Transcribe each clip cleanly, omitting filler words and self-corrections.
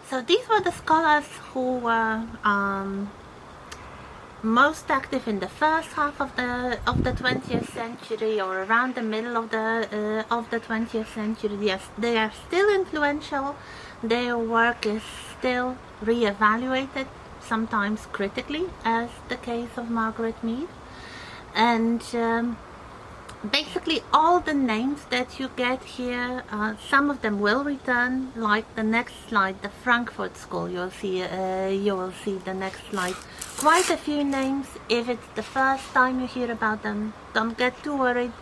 So these were the scholars who were most active in the first half of the 20th century, or around the middle of the 20th century. Yes, they are still influential. Their work is still re-evaluated, sometimes critically, as the case of Margaret Mead. And basically all the names that you get here, some of them will return, like the next slide, the Frankfurt School. You will see the next slide. Quite a few names. If it's the first time you hear about them, don't get too worried.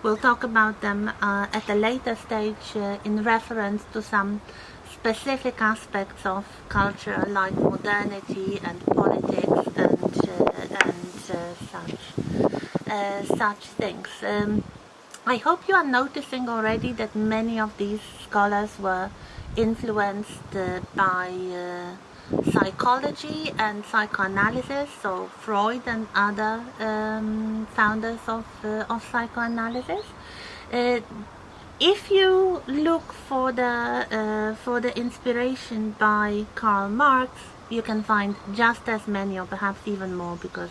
We'll talk about them at a later stage in reference to some specific aspects of culture, like modernity and politics and such things. I hope you are noticing already that many of these scholars were influenced by psychology and psychoanalysis, so Freud and other founders of psychoanalysis. If you look for the inspiration by Karl Marx, you can find just as many, or perhaps even more, because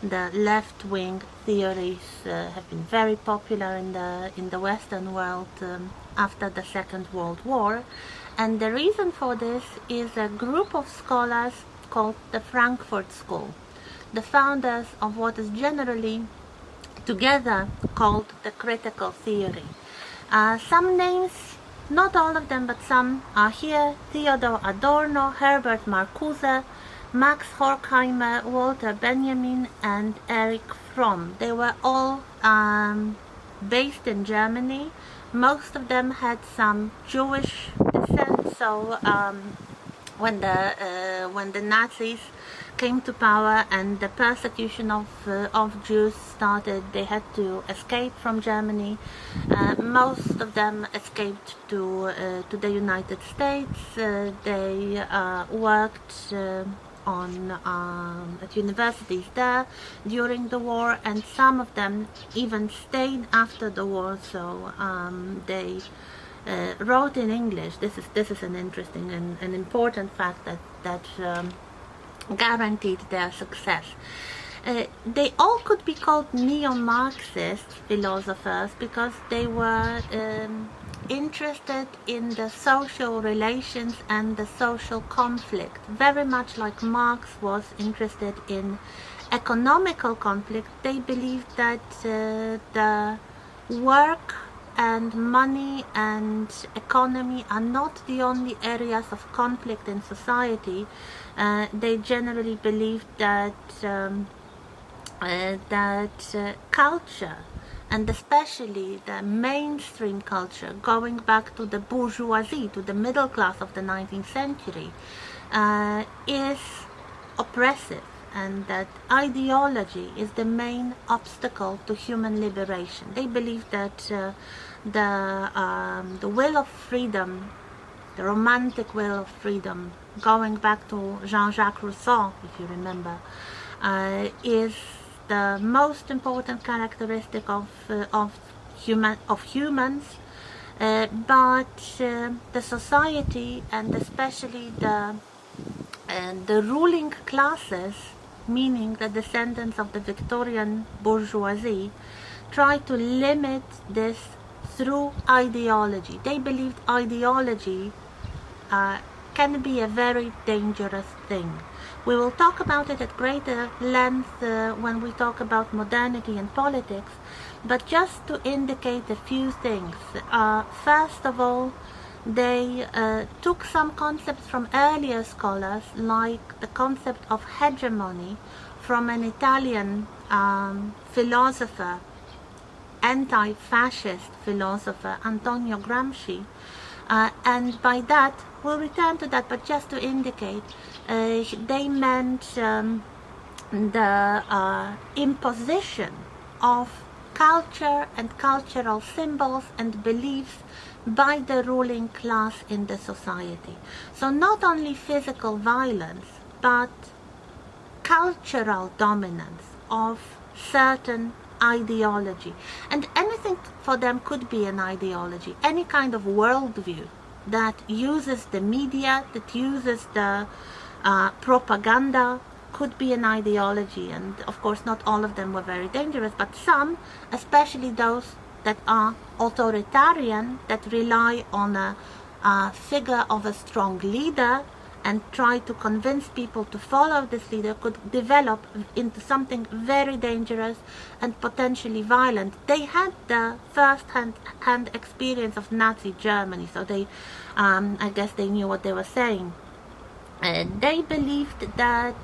the left-wing theories have been very popular in the Western world after the Second World War. And the reason for this is a group of scholars called the Frankfurt School, the founders of what is generally together called the critical theory. Some names, not all of them, but some are here: Theodor Adorno, Herbert Marcuse, Max Horkheimer, Walter Benjamin, and Erich Fromm. They were all based in Germany. Most of them had some Jewish descent, so when the Nazis came to power and the persecution of Jews started, they had to escape from Germany. Most of them escaped to the United States. They worked at universities there during the war, and some of them even stayed after the war. So they wrote in English. This is an interesting and important fact that guaranteed their success. They all could be called neo-Marxist philosophers because they were interested in the social relations and the social conflict, very much like Marx was interested in economical conflict. They believed that the work and money and economy are not the only areas of conflict in society. They generally believed that culture, and especially the mainstream culture, going back to the bourgeoisie, to the middle class of the 19th century, is oppressive, and that ideology is the main obstacle to human liberation. They believe that the will of freedom, the romantic will of freedom, going back to Jean-Jacques Rousseau, if you remember, is the most important characteristic of humans. But the society, and especially the ruling classes, meaning the descendants of the Victorian bourgeoisie, try to limit this through ideology. They believed ideology can be a very dangerous thing. We will talk about it at greater length when we talk about modernity and politics, but just to indicate a few things. First of all, they took some concepts from earlier scholars, like the concept of hegemony from an Italian philosopher, anti-fascist philosopher, Antonio Gramsci, and by that, we'll return to that, but just to indicate, they meant the imposition of culture and cultural symbols and beliefs by the ruling class in the society. So not only physical violence, but cultural dominance of certain ideology. And anything for them could be an ideology, any kind of worldview that uses the media, that uses the propaganda, could be an ideology. And of course not all of them were very dangerous, but some, especially those that are authoritarian, that rely on a figure of a strong leader and try to convince people to follow this leader, could develop into something very dangerous and potentially violent. They had the first-hand experience of Nazi Germany, so they, I guess they knew what they were saying. They believed that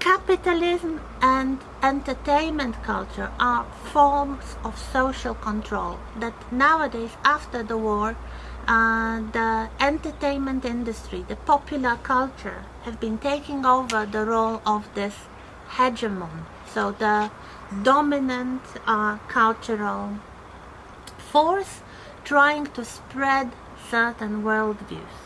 capitalism and entertainment culture are forms of social control, that nowadays, after the war, the entertainment industry, the popular culture, have been taking over the role of this hegemon, so the dominant cultural force trying to spread certain worldviews.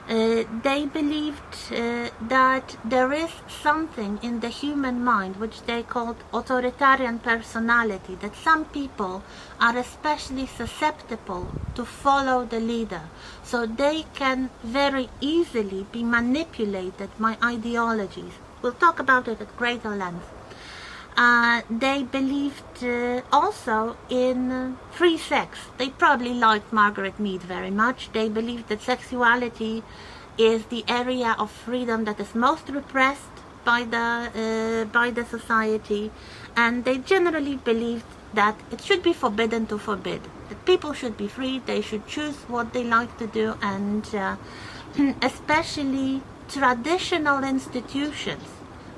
They believed that there is something in the human mind which they called authoritarian personality, that some people are especially susceptible to follow the leader, so they can very easily be manipulated by ideologies. We'll talk about it at greater length. They believed also in free sex. They probably liked Margaret Mead very much. They believed that sexuality is the area of freedom that is most repressed by the society, and they generally believed that it should be forbidden to forbid, that people should be free, they should choose what they like to do, and especially traditional institutions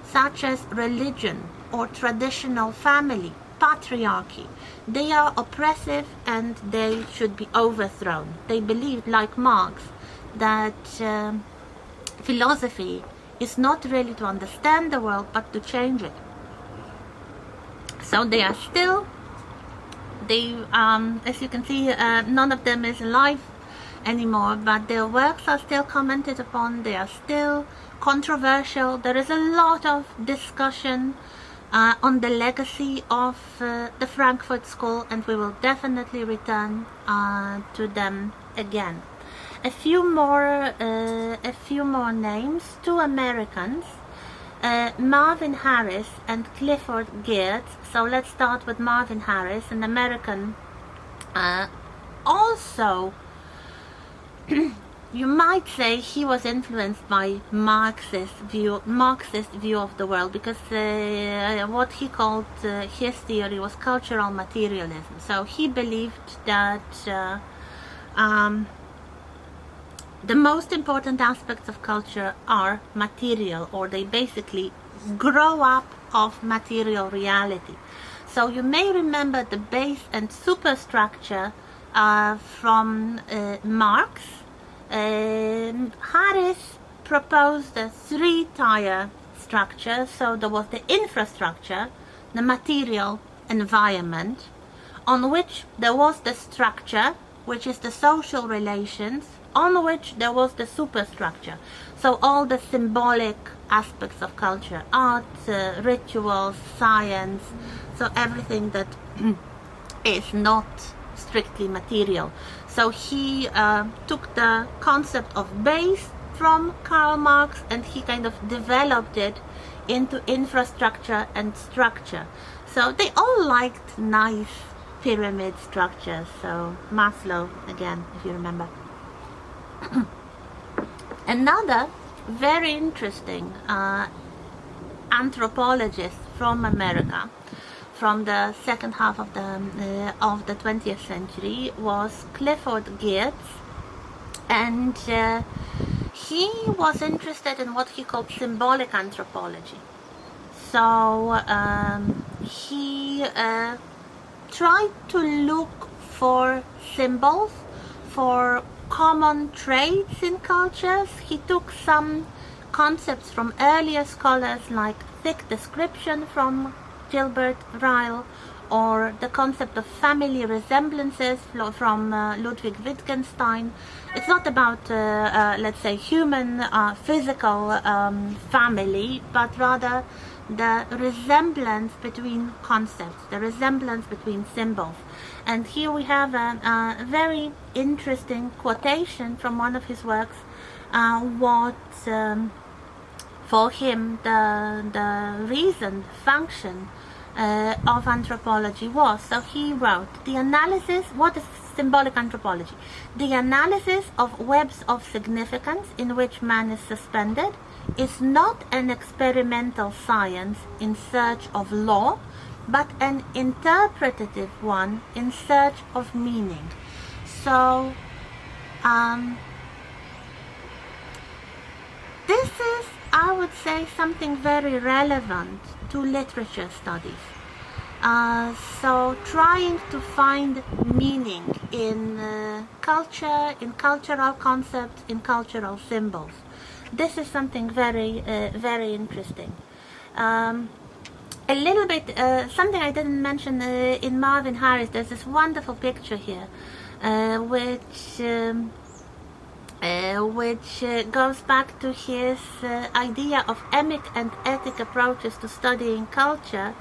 such as religion or traditional family, patriarchy, they are oppressive and they should be overthrown. They believed, like Marx, that philosophy is not really to understand the world but to change it. So they are still, as you can see, none of them is alive anymore, but their works are still commented upon, they are still controversial. There is a lot of discussion on the legacy of the Frankfurt School, and we will definitely return to them again. A few more names. Two Americans, Marvin Harris and Clifford Geertz. So let's start with Marvin Harris, an American. Also, you might say he was influenced by Marxist view of the world, because what he called his theory was cultural materialism. So he believed that the most important aspects of culture are material, or they basically grow up of material reality. So you may remember the base and superstructure from Marx. Harris proposed a three-tier structure. So there was the infrastructure, the material environment, on which there was the structure, which is the social relations, on which there was the superstructure. So all the symbolic aspects of culture, art, rituals, science, so everything that is not strictly material. So he took the concept of base from Karl Marx and he kind of developed it into infrastructure and structure. So they all liked nice pyramid structures. So Maslow, again, if you remember. Another very interesting anthropologist from America, from the second half of the 20th century, was Clifford Geertz, and he was interested in what he called symbolic anthropology. So he tried to look for symbols, for common traits in cultures. He took some concepts from earlier scholars like thick description from Gilbert Ryle, or the concept of family resemblances from Ludwig Wittgenstein. It's not about, let's say, human physical family, but rather the resemblance between concepts, the resemblance between symbols. And here we have a very interesting quotation from one of his works, for him the reason, function of anthropology was. So he wrote, the analysis, what is symbolic anthropology? The analysis of webs of significance in which man is suspended is not an experimental science in search of law, but an interpretative one in search of meaning. So this is, I would say, something very relevant to literature studies. So trying to find meaning in culture, in cultural concepts, in cultural symbols. This is something very, very interesting. A little bit, something I didn't mention in Marvin Harris, there's this wonderful picture here, which goes back to his idea of emic and ethic approaches to studying culture.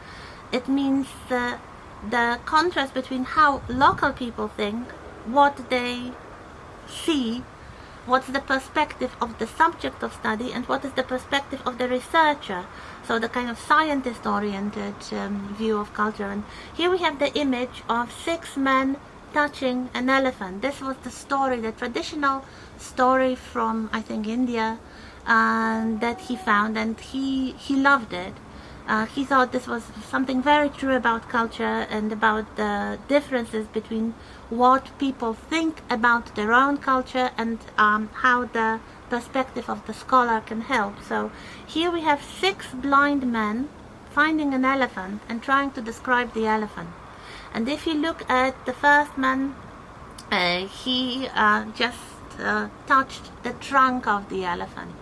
It means the contrast between how local people think, what they see, what's the perspective of the subject of study, and what is the perspective of the researcher. So the kind of scientist-oriented view of culture. And here we have the image of 6 men touching an elephant. This was the story, the traditional story from, I think, India, that he found, and he loved it. He thought this was something very true about culture and about the differences between what people think about their own culture and how the perspective of the scholar can help. So here we have 6 blind men finding an elephant and trying to describe the elephant. And if you look at the first man, he just touched the trunk of the elephant.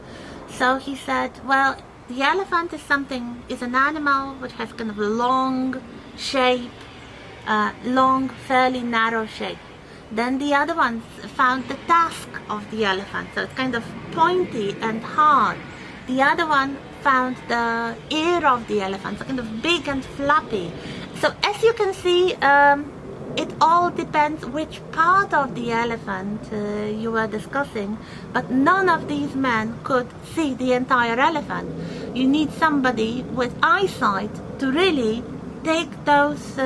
So he said, well, the elephant is an animal which has kind of a long shape, long, fairly narrow shape. Then the other ones found the tusk of the elephant, so it's kind of pointy and hard. The other one found the ear of the elephant, so kind of big and flappy. So as you can see, it all depends which part of the elephant you were discussing, but none of these men could see the entire elephant. You need somebody with eyesight to really take those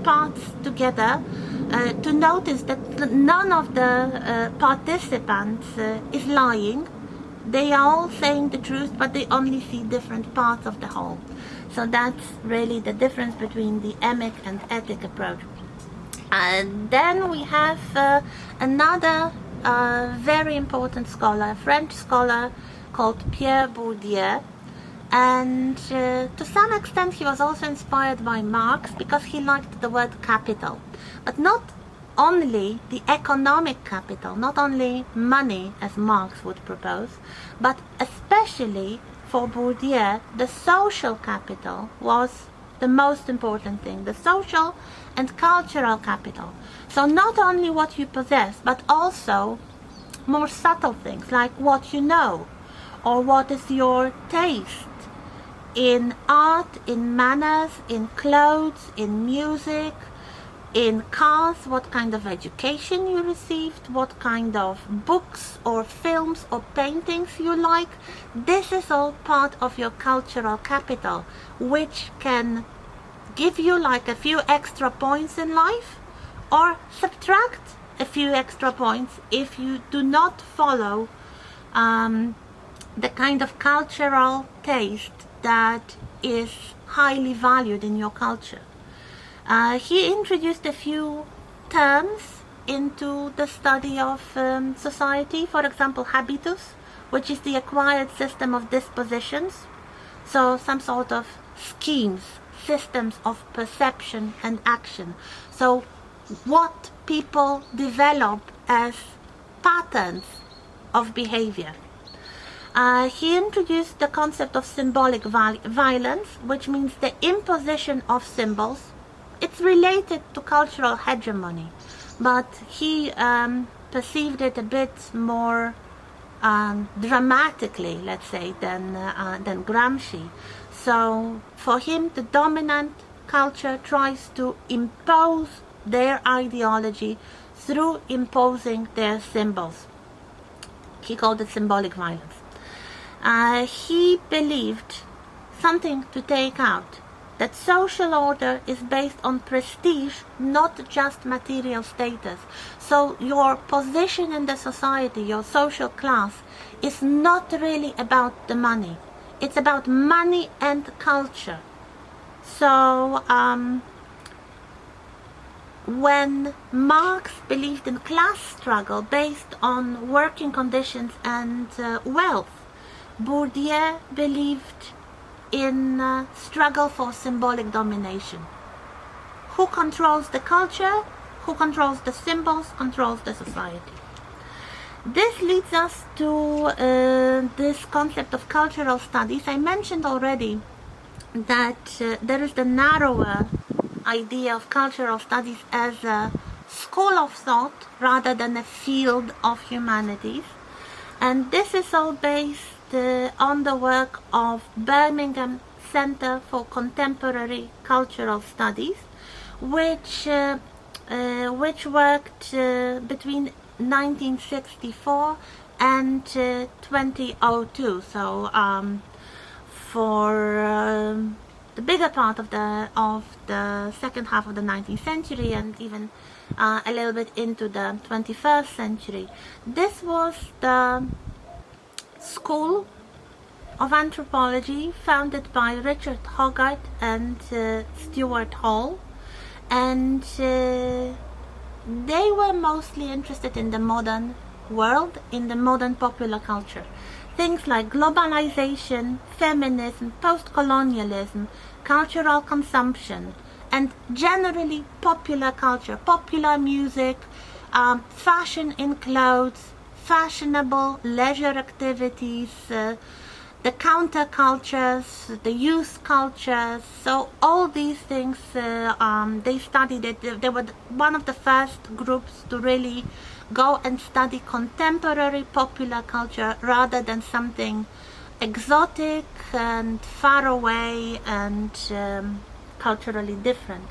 parts together to notice that none of the participants is lying. They are all saying the truth, but they only see different parts of the whole. So that's really the difference between the emic and ethic approach. And then we have another very important scholar, a French scholar called Pierre Bourdieu. And to some extent he was also inspired by Marx because he liked the word capital. But not only the economic capital, not only money as Marx would propose, but especially for Bourdieu, the social capital was the most important thing, the social and cultural capital. So not only what you possess, but also more subtle things like what you know, or what is your taste in art, in manners, in clothes, in music, in cars, what kind of education you received, what kind of books or films or paintings you like. This is all part of your cultural capital, which can give you like a few extra points in life or subtract a few extra points if you do not follow the kind of cultural taste that is highly valued in your culture. He introduced a few terms into the study of society. For example, habitus, which is the acquired system of dispositions. So some sort of schemes, systems of perception and action. So what people develop as patterns of behavior. He introduced the concept of symbolic violence, which means the imposition of symbols. It's related to cultural hegemony, but he perceived it a bit more dramatically, let's say, than Gramsci. So for him, the dominant culture tries to impose their ideology through imposing their symbols. He called it symbolic violence. He believed, something to take out, that social order is based on prestige, not just material status. So your position in the society, your social class, is not really about the money. It's about money and culture. So when Marx believed in class struggle based on working conditions and wealth, Bourdieu believed in struggle for symbolic domination. Who controls the culture, who controls the symbols, controls the society. This leads us to this concept of cultural studies. I mentioned already that there is the narrower idea of cultural studies as a school of thought rather than a field of humanities. And this is all based on the work of Birmingham Center for Contemporary Cultural Studies, which worked between 1964 and 2002. So for the bigger part of the second half of the 19th century and even a little bit into the 21st century. This was the School of Anthropology founded by Richard Hogarth and Stuart Hall, and they were mostly interested in the modern world, in the modern popular culture. Things like globalization, feminism, post-colonialism, cultural consumption, and generally popular culture, popular music, fashion in clothes, fashionable leisure activities, the countercultures, the youth cultures. So all these things, they studied it. They were one of the first groups to really go and study contemporary popular culture rather than something exotic and far away and culturally different.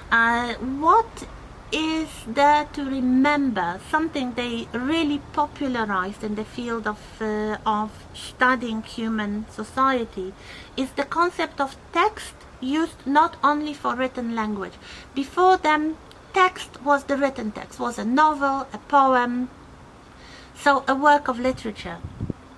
What is there to remember? Something they really popularized in the field of studying human society is the concept of text used not only for written language. Before them, text was the written text, was a novel, a poem, so a work of literature.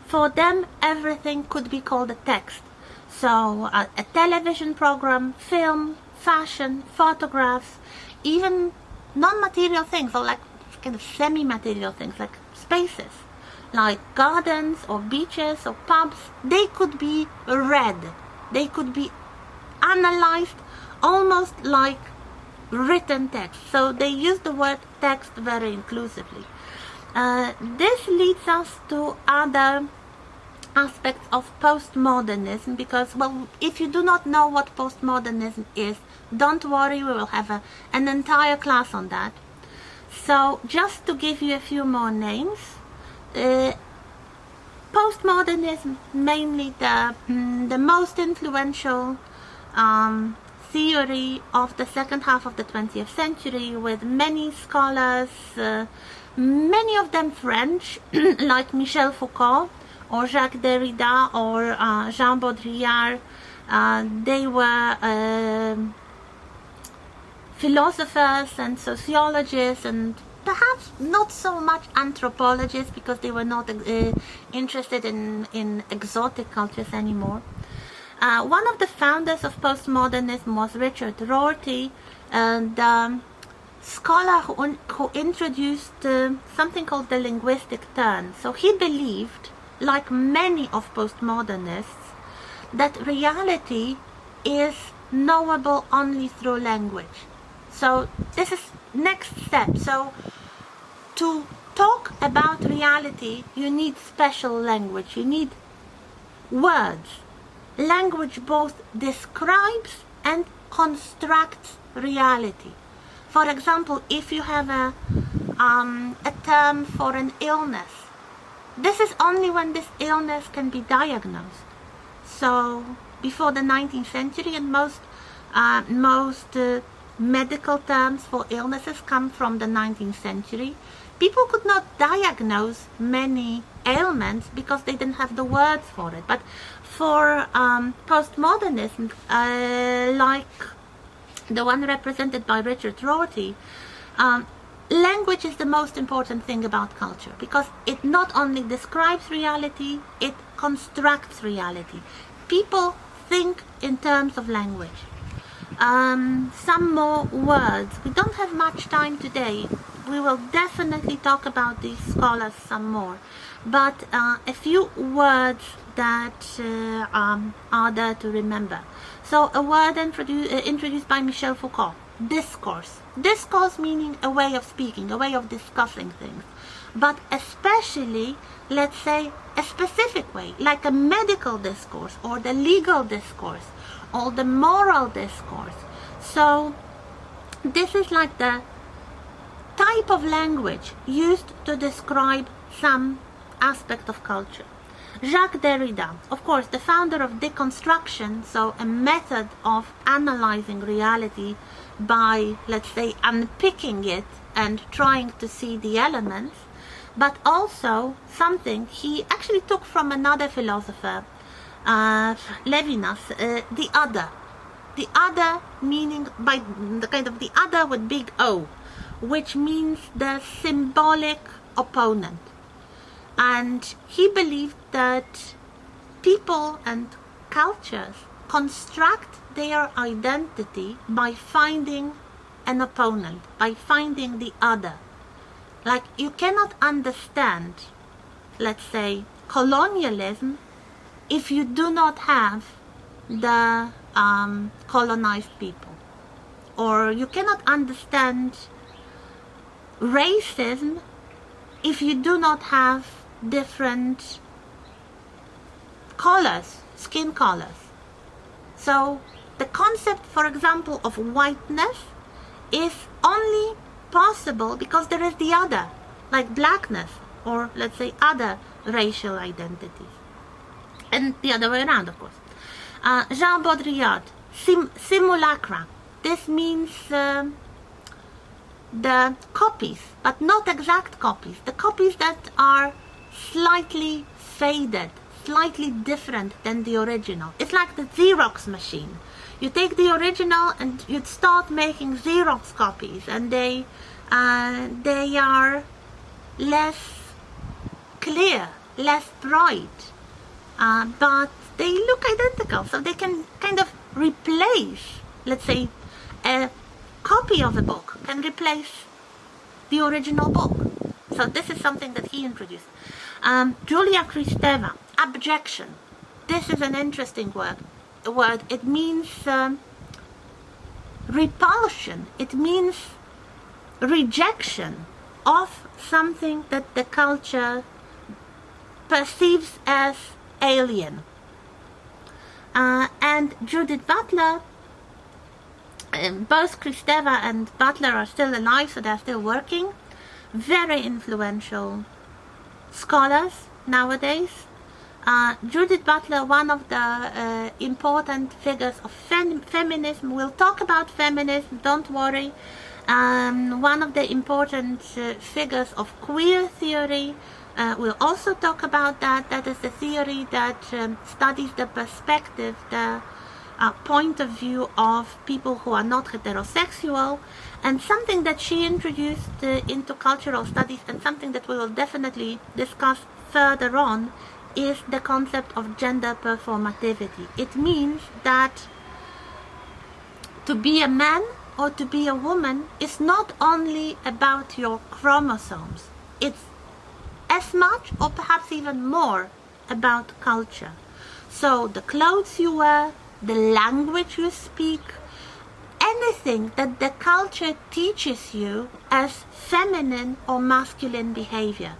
For them, everything could be called a text. So a television program, film, fashion, photographs, even non-material things, or like kind of semi-material things, like spaces, like gardens or beaches or pubs, they could be read, they could be analyzed almost like written text. So they use the word text very inclusively. This leads us to other aspects of postmodernism, because, well, if you do not know what postmodernism is, don't worry, we will have an entire class on that. So just to give you a few more names, postmodernism, mainly the most influential theory of the second half of the 20th century, with many scholars, many of them French, like Michel Foucault or Jacques Derrida or Jean Baudrillard. They were philosophers and sociologists, and perhaps not so much anthropologists, because they were not interested in exotic cultures anymore. One of the founders of postmodernism was Richard Rorty, the scholar who introduced something called the linguistic turn. So he believed, like many of postmodernists, that reality is knowable only through language. So this is next step. So to talk about reality, you need special language, you need words. Language both describes and constructs reality. For example, if you have a term for an illness, this is only when this illness can be diagnosed. So before the 19th century, and most medical terms for illnesses come from the 19th century. People could not diagnose many ailments because they didn't have the words for it. But for postmodernism, like the one represented by Richard Rorty, language is the most important thing about culture, because it not only describes reality, it constructs reality. People think in terms of language. Some more words. We don't have much time today. We will definitely talk about these scholars some more. But a few words that are there to remember. So a word introduced by Michel Foucault: discourse. Discourse meaning a way of speaking, a way of discussing things. But especially, let's say, a specific way, like a medical discourse, or the legal discourse, or the moral discourse. So this is like the type of language used to describe some aspect of culture. Jacques Derrida, of course, the founder of deconstruction, so a method of analyzing reality by, let's say, unpicking it and trying to see the elements, but also something he actually took from another philosopher, Levinas, the other. The other meaning, by the kind of the other with big O, which means the symbolic opponent. And he believed that people and cultures construct their identity by finding an opponent, by finding the other. Like, you cannot understand, let's say, colonialism if you do not have the colonized people. Or you cannot understand racism if you do not have different colors, skin colors. So the concept, for example, of whiteness is only possible because there is the other, like blackness, or let's say other racial identities. And the other way around, of course. Jean Baudrillard, simulacra. This means the copies, but not exact copies. The copies that are slightly faded, slightly different than the original. It's like the Xerox machine. You take the original and you start making Xerox copies, and they are less clear, less bright, but they look identical, so they can kind of replace, let's say, a copy of a book can replace the original book. So this is something that he introduced. Julia Kristeva, abjection. This is an interesting word. It means repulsion. It means rejection of something that the culture perceives as alien. And Judith Butler, both Kristeva and Butler are still alive, so they're still working. Very influential scholars nowadays. Judith Butler, one of the important figures of feminism. We'll talk about feminism, don't worry. One of the important figures of queer theory. We'll also talk about that. That is the theory that studies the perspective, the point of view of people who are not heterosexual, and something that she introduced into cultural studies, and something that we will definitely discuss further on, is the concept of gender performativity. It means that to be a man or to be a woman is not only about your chromosomes. It's as much, or perhaps even more, about culture. So the clothes you wear, the language you speak, anything that the culture teaches you as feminine or masculine behavior.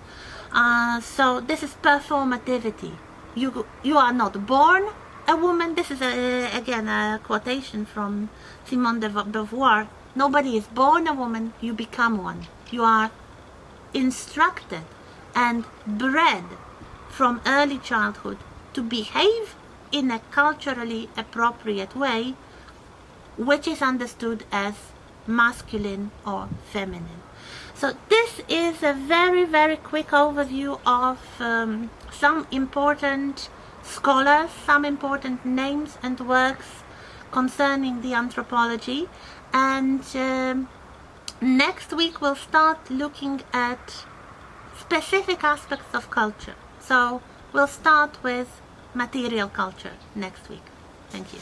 So this is performativity. You are not born a woman. This is again a quotation from Simone de Beauvoir. Nobody is born a woman, you become one. You are instructed and bred from early childhood to behave in a culturally appropriate way, which is understood as masculine or feminine. So this is a very, very quick overview of some important scholars, some important names and works concerning the anthropology. And next week we'll start looking at specific aspects of culture. So we'll start with material culture next week. Thank you.